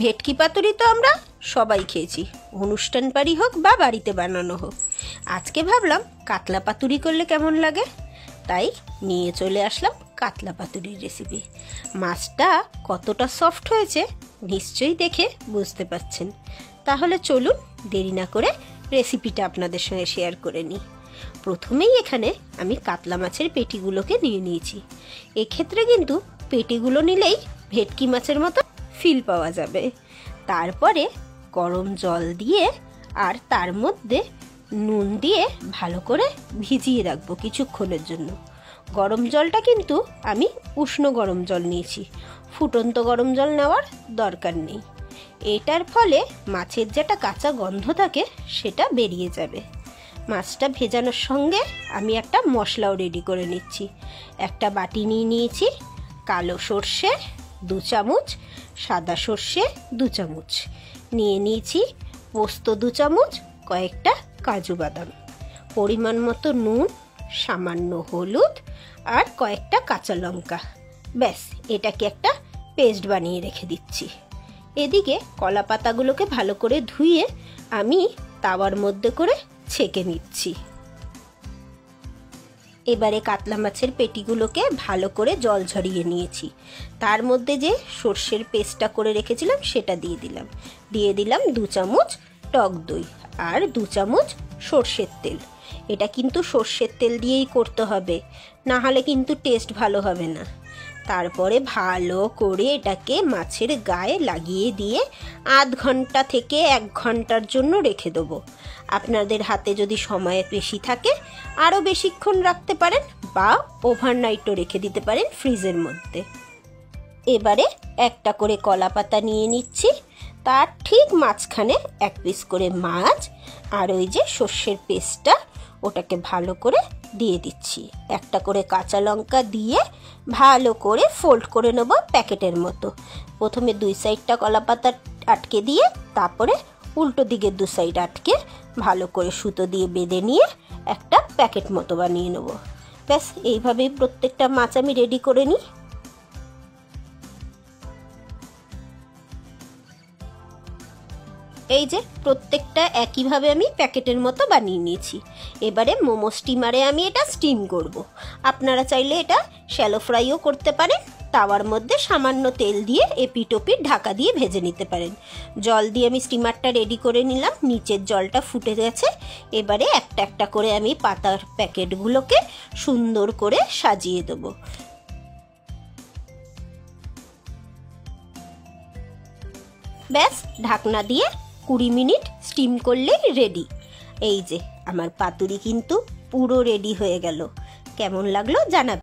ভেটকি পাতুরি তো আমরা সবাই খেয়েছি, অনুষ্ঠান বাড়ি হোক বা বাড়িতে বানানো হোক। আজকে ভাবলাম কাতলা পাতুরি করলে কেমন লাগে, তাই নিয়ে চলে আসলাম কাতলা পাতুরির রেসিপি। মাছটা কতটা সফট হয়েছে নিশ্চয়ই দেখে বুঝতে পারছেন। তাহলে চলুন দেরি না করে রেসিপিটা আপনাদের সঙ্গে শেয়ার করে নিই। প্রথমেই এখানে আমি কাতলা মাছের পেটিগুলোকে নিয়ে নিয়েছি। এক্ষেত্রে কিন্তু পেটিগুলো নিলেই ভেটকি মাছের মতো ফিল পাওয়া যাবে। তারপরে গরম জল দিয়ে আর তার মধ্যে নুন দিয়ে ভালো করে ভিজিয়ে রাখবো কিছুক্ষণের জন্য। গরম জলটা কিন্তু আমি উষ্ণ গরম জল নিয়েছি, ফুটন্ত গরম জল নেওয়ার দরকার নেই। এটার ফলে মাছের যেটা কাঁচা গন্ধ থাকে সেটা বেরিয়ে যাবে। মাছটা ভেজানোর সঙ্গে আমি একটা মশলাও রেডি করে নিচ্ছি। একটা বাটি নিয়ে নিয়েছি, কালো সর্ষে 2 চামচ, সাদা সর্ষে 2 চামচ নিয়ে নিয়েছি, পোস্ত 2 চামচ, কয়েকটা কাজু বাদাম, পরিমাণ মতো নুন, সামান্য হলুদ আর কয়েকটা কাঁচা লঙ্কা। ব্যাস, এটাকে একটা পেস্ট বানিয়ে রেখে দিচ্ছি। এদিকে কলা পাতাগুলোকে ভালো করে ধুয়ে আমি তাওয়ার মধ্যে করে ছেঁকে নিচ্ছি। এবারে কাতলা মাছের পেটিগুলোকে ভালো করে জল ঝরিয়ে নিয়েছি। তার মধ্যে যে সর্ষের পেস্টটা করে রেখেছিলাম সেটা দিয়ে দিলাম 2 চামচ টক দই আর 2 চামচ সর্ষের তেল। এটা কিন্তু সর্ষের তেল দিয়েই করতে হবে, না হলে কিন্তু টেস্ট ভালো হবে না। তারপরে ভালো করে এটাকে মাছের গায়ে লাগিয়ে দিয়ে আধ ঘন্টা থেকে 1 ঘন্টার জন্য রেখে দেবো। আপনাদের হাতে যদি সময় বেশি থাকে আরও বেশিক্ষণ রাখতে পারেন বা ওভারনাইটও রেখে দিতে পারেন ফ্রিজের মধ্যে। এবারে একটা করে কলা পাতা নিয়ে নিচ্ছি, তার ঠিক মাঝখানে 1 পিস করে মাছ আর ওই যে সর্ষের পেস্টটা ওটাকে ভালো করে দিয়ে দিচ্ছি। একটা করে কাঁচা লঙ্কা দিয়ে ভালো করে ফোল্ড করে নেব প্যাকেটের মতো। প্রথমে 2 সাইডটা কলা পাতা আটকে দিয়ে তারপরে উল্টো দিকের 2 সাইড আটকে ভালো করে সুতো দিয়ে বেঁধে নিয়ে একটা প্যাকেট মতো বানিয়ে নেব। ব্যাস, এইভাবেই প্রত্যেকটা মাছ আমি রেডি করে নিই। এই যে প্রত্যেকটা একইভাবে আমি প্যাকেটের মতো বানিয়ে নিয়েছি। এবারে মোমো স্টিমারে আমি এটা স্টিম করব। আপনারা চাইলে এটা শ্যালো ফ্রাইও করতে পারেন। তাওয়ার মধ্যে সামান্য তেল দিয়ে এপিট ওপিট ঢাকা দিয়ে ভেজে নিতে পারেন। জল দিয়ে আমি স্টিমারটা রেডি করে নিলাম, নিচের জলটা ফুটে গেছে। এবারে একটা একটা করে আমি পাতার প্যাকেটগুলোকে সুন্দর করে সাজিয়ে দেবো। ব্যাস, ঢাকনা দিয়ে 20 মিনিট স্টিম করলেই রেডি। এই যে আমার পাতুরি কিন্তু পুরো রেডি হয়ে গেল। কেমন লাগলো জানাবেন।